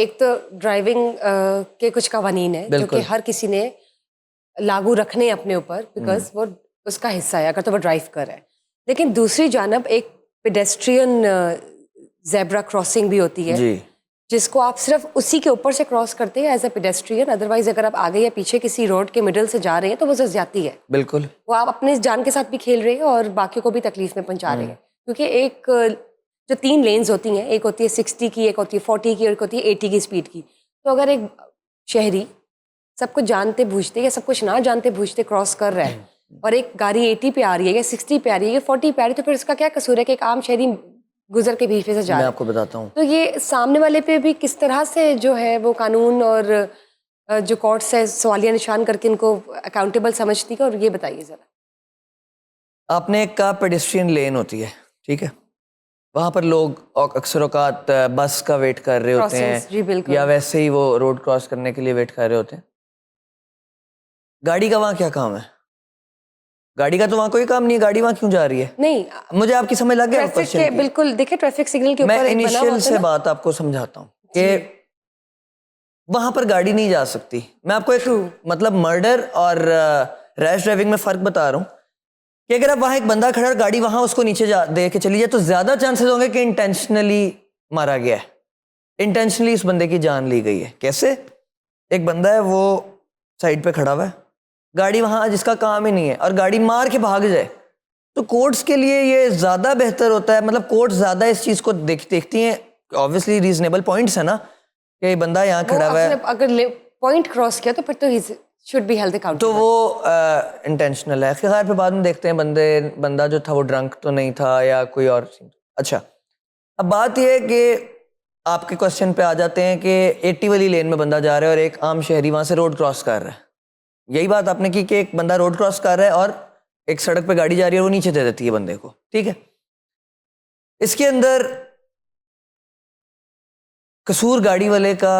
एक तो ड्राइविंग के कुछ कवानीन है जो कि हर किसी ने लागू रखने हैं अपने ऊपर, बिकॉज वो उसका हिस्सा है अगर तो वो ड्राइव कर रहा है। लेकिन दूसरी जानब एक पेडेस्ट्रियन जेब्रा क्रॉसिंग भी होती है जी, जिसको आप सिर्फ उसी के ऊपर से क्रॉस करते हैं एज अ पेडेस्ट्रियन। अदरवाइज अगर आप आगे या पीछे किसी रोड के मिडल से जा रहे हैं तो वो ज्यादती है। बिल्कुल। वो आप अपने जान के साथ भी खेल रहे हैं और बाकियों को भी तकलीफ में पहुंचा रहे हैं, क्योंकि एक जो 3 लेन्स होती हैं, एक होती है 60 की, एक होती है 40 की और एक होती है 80 की स्पीड की। तो अगर एक शहरी सब कुछ जानते बूझते या सब कुछ ना जानते बूझते क्रॉस कर रहा है और एक गाड़ी 80 पे आ रही है या 60 पे आ रही है या 40 पे आ रही है, तो फिर उसका क्या कसूर है कि एक आम शहरी गुजर के बीच में से जा मैं रहा है। आपको बताता हूँ। तो ये सामने वाले पे भी किस तरह से जो है वो कानून और जो कोर्ट्स है सवालिया निशान करके इनको अकाउंटेबल समझती है, और ये बताइए जरा। आपने एक कहा पेडेस्ट्रियन लेन होती है, ठीक है, वहाँ पर लोग अक्सर औकात बस का वेट कर रहे होते जी हैं बिल्कुल। या वैसे ही वो रोड क्रॉस करने के लिए वेट कर रहे होते हैं। गाड़ी का वहाँ क्या काम है? गाड़ी का तो वहाँ कोई काम नहीं है, गाड़ी वहाँ क्यों जा रही है? नहीं, मुझे आपकी समझ लग गया ट्रैफिक क्वेश्चन के की। बिल्कुल देखिए, ट्रैफिक सिग्नल के ऊपर मैं एक बना हुआ इनिशियल होता है से ना। बात आपको समझाता हूँ कि वहां पर गाड़ी नहीं जा सकती। मैं आपको एक मतलब मर्डर और रैश ड्राइविंग में फर्क बता रहा हूँ कि अगर आप वहां एक बंदा खड़ा और गाड़ी वहां उसको नीचे दे के चली जाए तो ज्यादा चांसेस होंगे कि इंटेंशनली मारा गया है, इंटेंशनली इस बंदे की जान ली गई है। कैसे? एक बंदा है वो साइड पे खड़ा हुआ है, गाड़ी वहां जिसका काम ही नहीं है और गाड़ी मार के भाग जाए, तो कोर्ट्स के लिए ये ज्यादा बेहतर होता है। मतलब कोर्ट ज्यादा इस चीज को देखती हैं, ऑब्वियसली रीजनेबल पॉइंट्स है ना कि बंदा यहाँ खड़ा हुआ है, अगर पॉइंट क्रॉस किया तो फिर तो शुड बी हेल्ड तो अकाउंटेबल। वो इंटेंशनल है। खैर फिर बाद में देखते हैं बंदा जो था वो ड्रंक तो नहीं था या कोई और सीन। अच्छा, अब बात यह है कि आपके क्वेश्चन पे आ जाते हैं कि 80 वाली लेन में बंदा जा रहा है और एक आम शहरी वहां से रोड क्रॉस कर रहा है। यही बात आपने की कि एक बंदा रोड क्रॉस कर रहा है और एक सड़क पे गाड़ी जा रही है और वो नीचे दे देती है बंदे को, ठीक है। इसके अंदर कसूर गाड़ी वाले का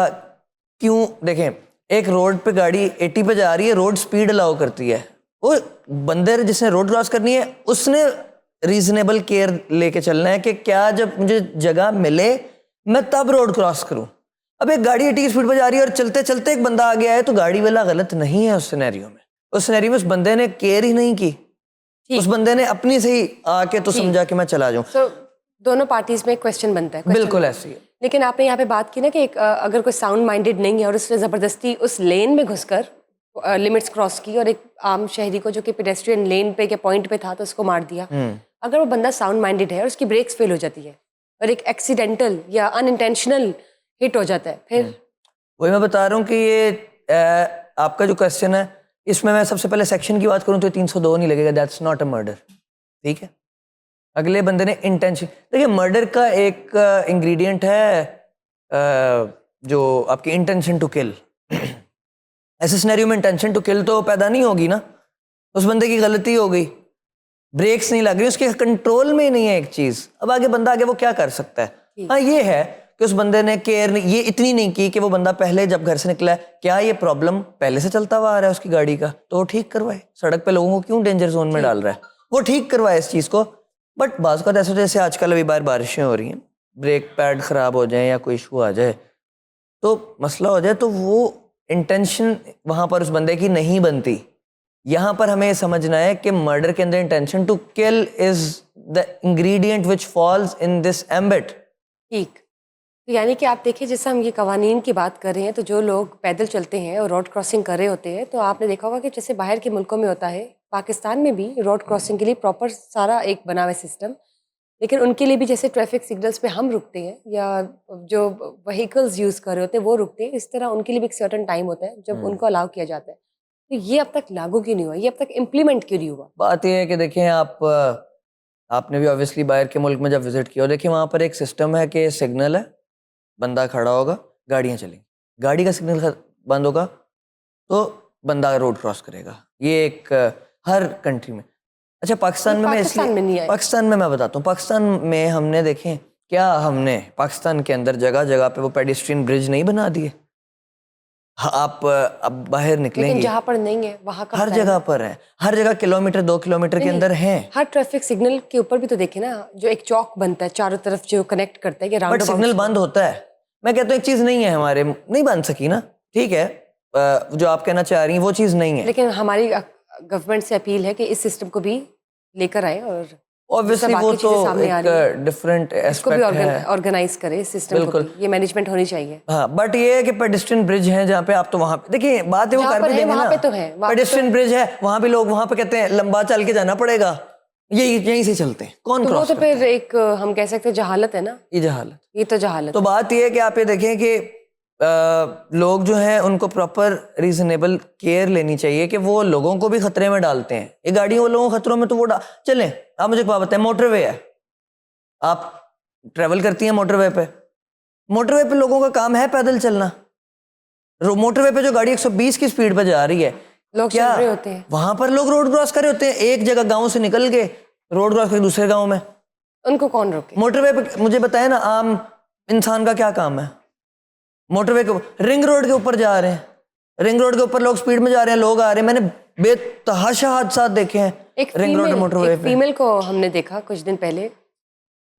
क्यों? देखें, एक रोड पे गाड़ी 80 पे जा रही है, रोड स्पीड अलाउ करती है, वो बंदे जिसने रोड क्रॉस करनी है उसने रीजनेबल केयर लेके चलना है कि क्या जब मुझे जगह मिले मैं तब रोड क्रॉस करूं। अब एक गाड़ी 80 की स्पीड पे जा रही है और चलते चलते एक बंदा आ गया है, तो गाड़ी वाला गलत नहीं है उस सिनेरियो में। उस सिनेरियो में उस बंदे ने केयर ही नहीं की, उस बंदे ने अपनी से ही आके तो समझा कि मैं चला जाऊं। तो दोनों पार्टीज में क्वेश्चन बनता है, बिल्कुल ऐसी है। लेकिन आपने यहाँ पे बात की ना कि अगर कोई साउंड माइंडेड नहीं है और उसने ज़बरदस्ती उस लेन में घुसकर लिमिट्स क्रॉस की और एक आम शहरी को जो कि पेडेस्ट्रियन लेन पे के पॉइंट पे था तो उसको मार दिया। अगर वो बंदा साउंड माइंडेड है और उसकी ब्रेक्स फेल हो जाती है और एक एक्सीडेंटल या अनइंटेंशनल हिट हो जाता है, फिर वही मैं बता रहा हूँ कि ये आपका जो क्वेश्चन है इसमें मैं सबसे पहले सेक्शन की बात करूँ तो 302 नहीं लगेगा, दैट्स नॉट अ मर्डर, ठीक है। अगले बंदे ने इंटेंशन, देखिए मर्डर का एक इंग्रेडिएंट है जो आपकी इंटेंशन टू किल। ऐसे सिनेरियो में इंटेंशन टू किल तो पैदा नहीं होगी ना, उस बंदे की गलती हो गई, ब्रेक्स नहीं लग रही, उसके कंट्रोल में ही नहीं है एक चीज। अब आगे बंदा आगे वो क्या कर सकता है? हाँ ये है कि उस बंदे ने केयर ये इतनी नहीं की कि वो बंदा पहले जब घर से निकला है, क्या ये प्रॉब्लम पहले से चलता हुआ आ रहा है उसकी गाड़ी का, तो वो ठीक करवाए। सड़क पे लोगों को क्यों डेंजर जोन में डाल रहा है, वो ठीक करवाए इस चीज को। बट बाज़ का ऐसा, जैसे आजकल अभी बाहर बारिशें हो रही हैं, ब्रेक पैड खराब हो जाए या कोई इशू आ जाए तो मसला हो जाए, तो वो इंटेंशन वहां पर उस बंदे की नहीं बनती। यहां पर हमें समझना है कि मर्डर के अंदर intention to kill is the ingredient which falls in this ambit. ठीक, तो यानी कि आप देखिए जैसे हम ये कवानीन की बात कर रहे हैं, तो जो लोग पैदल चलते हैं और रोड क्रॉसिंग कर रहे होते हैं, तो आपने देखा होगा कि जैसे बाहर के मुल्कों में होता है, पाकिस्तान में भी रोड क्रॉसिंग के लिए प्रॉपर सारा एक बना हुआ है सिस्टम, लेकिन उनके लिए भी जैसे ट्रैफिक सिग्नल्स पे हम रुकते हैं या जो व्हीकल्स यूज़ कर रहे होते हैं वो रुकते हैं, इस तरह उनके लिए भी एक सर्टन टाइम होता है जब उनको अलाउ किया जाता है। तो ये अब तक लागू क्यों नहीं हुआ, ये अब तक इम्प्लीमेंट क्यों नहीं हुआ? बात यह है कि देखें आपने भी ऑब्वियसली बाहर के मुल्क में जब विजिट किया, देखिए वहां पर एक सिस्टम है कि सिग्नल है, बंदा खड़ा होगा, गाड़ियां चलेंगी, गाड़ी का सिग्नल बंद होगा तो बंदा रोड क्रॉस करेगा। ये एक हर कंट्री में। अच्छा, पाकिस्तान में मैं इसलिए पाकिस्तान में मैं बताता हूँ, पाकिस्तान में हमने देखें क्या, हमने पाकिस्तान के अंदर जगह जगह पे वो पेडेस्ट्रियन ब्रिज नहीं बना दिए। आप अब बाहर निकलेंगे, जहाँ पर नहीं है वहाँ का हर जगह पर है, हर जगह किलोमीटर 2 किलोमीटर के अंदर है। हर ट्रैफिक सिग्नल के ऊपर भी तो देखे ना, जो एक चौक बनता है चारों तरफ जो कनेक्ट करता है, बट सिग्नल बंद होता है, मैं कहता हूँ एक चीज़ नहीं है, हमारे नहीं बन सकी ना, ठीक है, जो आप कहना चाह रही हैं वो चीज़ नहीं है। लेकिन हमारी गवर्नमेंट से अपील है कि इस सिस्टम को भी लेकर आए और ऑब्वियसली वो तो सामने आ एक रही है डिफरेंट इसको भी एस्पेक्ट है। ऑर्गेनाइज करे इस सिस्टम को भी, ये मैनेजमेंट होनी चाहिए। हाँ, बट ये है कि पेडेस्ट्रियन ब्रिज है जहाँ पे आप तो वहाँ पे देखिए, बात है वो जहाँ कर पर भी है देंगे वहाँ ना, पे तो है, वहाँ पे पेडेस्ट्रियन ब्रिज है, वहाँ पे लोग वहाँ पे कहते हैं लंबा चल के जाना पड़ेगा, यहीं से चलते हैं, कौन तो वो क्रॉस तो करता है? फिर एक हम कह सकते हैं जहालत है ना, ये जहालत। ये तो जहालत तो बात ये है कि आप ये देखें कि लोग जो हैं उनको प्रॉपर रीजनेबल केयर लेनी चाहिए कि वो लोगों को भी खतरे में डालते हैं। ये गाड़ी वो लोगों को खतरों में तो वो चलें, आप मुझे एक बात बताएं, मोटरवे है, आप ट्रेवल करती हैं मोटरवे पे लोगों का काम है पैदल चलना। मोटरवे पे जो गाड़ी 120 की स्पीड पे जा रही है, लोग क्या चल रहे होते हैं, वहां पर लोग रोड क्रॉस कर रहे होते हैं, एक जगह गांव से निकल के रोड क्रॉस कर दूसरे गांव में, उनको कौन रोके? मोटरवे पे मुझे बताए ना, आम इंसान का क्या काम है? मोटरवे के रिंग रोड के ऊपर जा रहे हैं, रिंग रोड के ऊपर लोग स्पीड में जा रहे हैं, लोग आ रहे हैं, मैंने बेतहाशा हादसा देखे हैं एक रिंग रोड मोटरवे पे। फीमेल को हमने देखा कुछ दिन पहले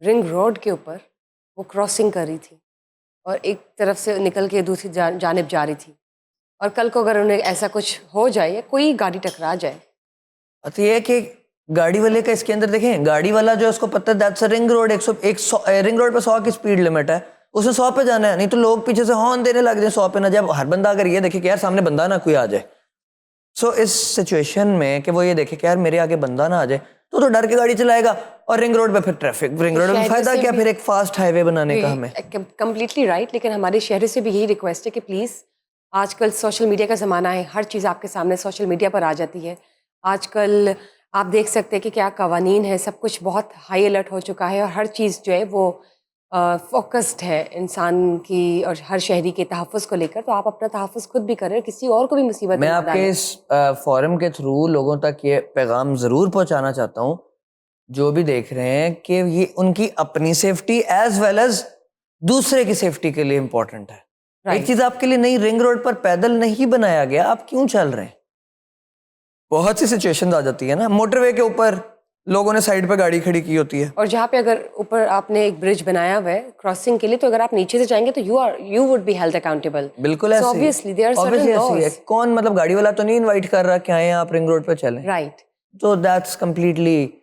रिंग रोड के ऊपर, वो क्रॉसिंग कर रही थी और एक तरफ से निकल के दूसरी जानिब जा रही थी, और कल को अगर उन्हें ऐसा कुछ हो जाए या कोई गाड़ी टकरा जाए, तो ये है कि गाड़ी वाले का इसके अंदर देखें, गाड़ी वाला जो है उसको पता है that's ring road, 100 ring road पे 100 की स्पीड लिमिट है, उसने 100 पे जाना है, नहीं तो लोग पीछे से हॉर्न देने लग जाए 100 पे ना, जब हर बंदा अगर ये देखे कि यार सामने बंदा ना कोई आ जाए, सो इस सिचुएशन में कि वो ये देखे कि यार मेरे आगे बंदा ना आ जाए, तो डर के गाड़ी चलाएगा, और रिंग रोड पे फिर ट्रैफिक, रिंग रोड में फायदा क्या, फिर एक फास्ट हाईवे बनाने का हमें। Completely right. लेकिन हमारे शहर से भी यही रिक्वेस्ट है कि प्लीज़, आजकल सोशल मीडिया का ज़माना है, हर चीज़ आपके सामने सोशल मीडिया पर आ जाती है। आजकल आप देख सकते हैं कि क्या कवानीन है, सब कुछ बहुत हाई अलर्ट हो चुका है और हर चीज़ जो है वो फोकस्ड है इंसान की और हर शहरी के तहफ़्फ़ुज़ को लेकर। तो आप अपना तहफ़्फ़ुज़ खुद भी करें, किसी और को भी मुसीबत मैं में ना आपके डालें। इस फोरम के थ्रू लोगों तक ये पैगाम ज़रूर पहुंचाना चाहता हूँ, जो भी देख रहे हैं, कि ये उनकी अपनी सेफ्टी एज वेल एज दूसरे की सेफ्टी के लिए इम्पोर्टेंट है। एक चीज़ आपके लिए नहीं, रिंग रोड पर पैदल नहीं बनाया गया, आप क्यों चल रहे हैं? बहुत सी सिचुएशन आ जाती है ना, मोटरवे के ऊपर लोगों ने साइड पे गाड़ी खड़ी की होती है, और जहाँ पे अगर ऊपर आपने एक ब्रिज बनाया हुआ है क्रॉसिंग के लिए, तो अगर आप नीचे से जाएंगे तो you would be held accountable. बिल्कुल ऐसे ही। Obviously there are certain Obviously ऐसे ही है। लॉज, कौन मतलब गाड़ी वाला तो नहीं इनवाइट कर रहा कि आए आप रिंग रोड पे चलें, राइट। तो दैट्स कम्प्लीटली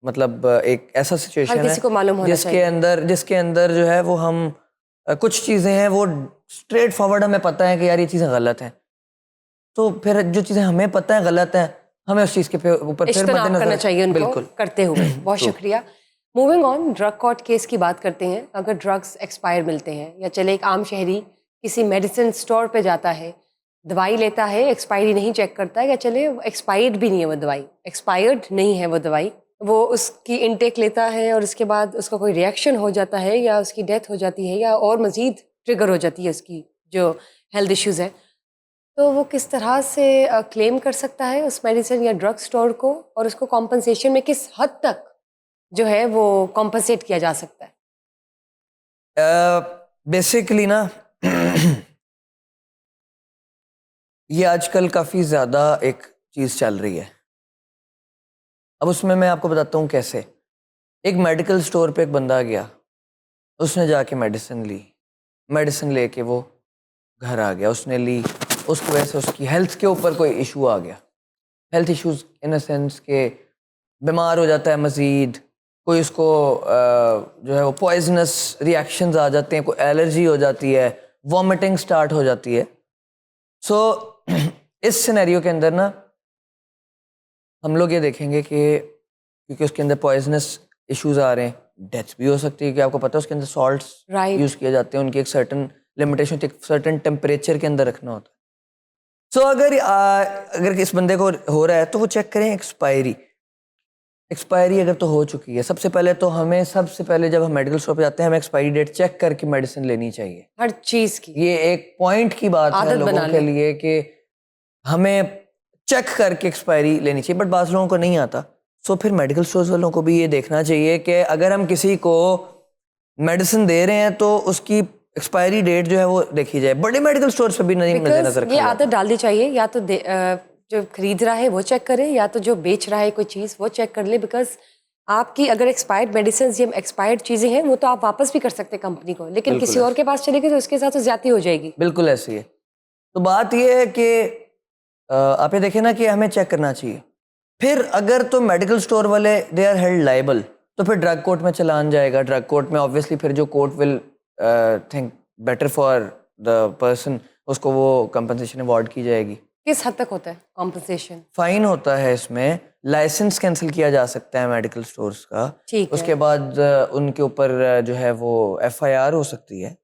मतलब एक ऐसा हर सिचुएशन किसी को मालूम है होना जिसके अंदर जो है वो हम कुछ चीज़ें हैं वो स्ट्रेट फॉरवर्ड हमें पता है कि यार ये चीज़ें गलत हैं, तो फिर जो चीज़ें हमें पता है गलत हैं, हमें उस चीज़ के ऊपर फिर इज्तनाब करना चाहिए उनको बिल्कुल करते हुए। बहुत शुक्रिया। Moving on, drug court case की बात करते हैं। अगर ड्रग्स एक्सपायर मिलते हैं, या चले एक आम शहरी किसी मेडिसिन स्टोर पे जाता है, दवाई लेता है, एक्सपायरी नहीं चेक करता है, या चले एक्सपायर्ड भी नहीं है वो दवाई, एक्सपायर्ड नहीं है वो दवाई, वो उसकी इनटेक लेता है और उसके बाद उसका कोई रिएक्शन हो जाता है या उसकी डेथ हो जाती है या और मज़ीद ट्रिगर हो जाती है उसकी जो हेल्थ इश्यूज़ है, तो वो किस तरह से क्लेम कर सकता है उस मेडिसिन या ड्रग स्टोर को, और उसको कॉम्पनसेशन में किस हद तक जो है वो कॉम्पनसेट किया जा सकता है? बेसिकली ना ये आजकल काफ़ी ज़्यादा एक चीज़ चल रही है। अब उसमें मैं आपको बताता हूँ कैसे। एक मेडिकल स्टोर पे एक बंदा गया, उसने जाके मेडिसिन लेके वो घर आ गया, उसने ली, उसकी वजह से उसकी हेल्थ के ऊपर कोई इशू आ गया, health issues in a sense के बीमार हो जाता है मज़ीद, कोई उसको जो है वो पॉइजनस रिएक्शंस आ जाते हैं, कोई एलर्जी हो जाती है, वॉमिटिंग स्टार्ट हो जाती है। सो इस सिनेरियो के अंदर ना हम लोग ये देखेंगे कि क्योंकि उसके अंदर पॉइजनस इश्यूज आ रहे हैं, डेथ्स भी हो सकती है, कि आपको पता है उसके अंदर सॉल्ट्स यूज़ किए जाते हैं, उनकी एक सर्टन लिमिटेशन, एक सर्टन टेम्परेचर के अंदर रखना होता है। सो अगर इस बंदे को हो रहा है तो वो चेक करें एक्सपायरी अगर तो हो चुकी है, सबसे पहले जब हम मेडिकल स्टोर पे जाते हैं हमें एक्सपायरी डेट चेक करके मेडिसिन लेनी चाहिए, हर चीज़ की ये एक पॉइंट की बात है लोगों के लिए कि हमें चेक करके एक्सपायरी लेनी चाहिए, बट बाज़ लोगों को नहीं आता। सो फिर मेडिकल स्टोर्स वालों को भी ये देखना चाहिए कि अगर हम किसी को मेडिसिन दे रहे हैं तो उसकी एक्सपायरी डेट जो है वो देखी जाए। बड़े मेडिकल स्टोर्स पे भी नहीं नजर ये आदत डालनी चाहिए, या तो जो खरीद रहा है वो चेक करे, या तो जो बेच रहा है कोई चीज़ वो चेक कर ले, बिकॉज आपकी अगर एक्सपायर्ड मेडिसिन या एक्सपायर्ड चीजें हैं वो तो आप वापस भी कर सकते हैं कंपनी को, लेकिन किसी और के पास चलेगी तो उसके साथ तो ज्यादती हो जाएगी। बिल्कुल ऐसे ही है। तो बात ये है कि आप ये देखें ना कि हमें चेक करना चाहिए। फिर अगर तो मेडिकल स्टोर वाले दे आर हेल्ड लाइबल, तो फिर ड्रग कोर्ट में चलान जाएगा। ड्रग कोर्ट में ऑब्वियसली फिर जो court will think better for the person, उसको वो कंपनसेशन अवार्ड की जाएगी। किस हद तक होता है कॉम्पनसेशन? फाइन होता है इसमें, लाइसेंस कैंसिल किया जा सकता है मेडिकल स्टोर्स का। ठीक है। उसके बाद उनके ऊपर जो है वो FIR हो सकती है।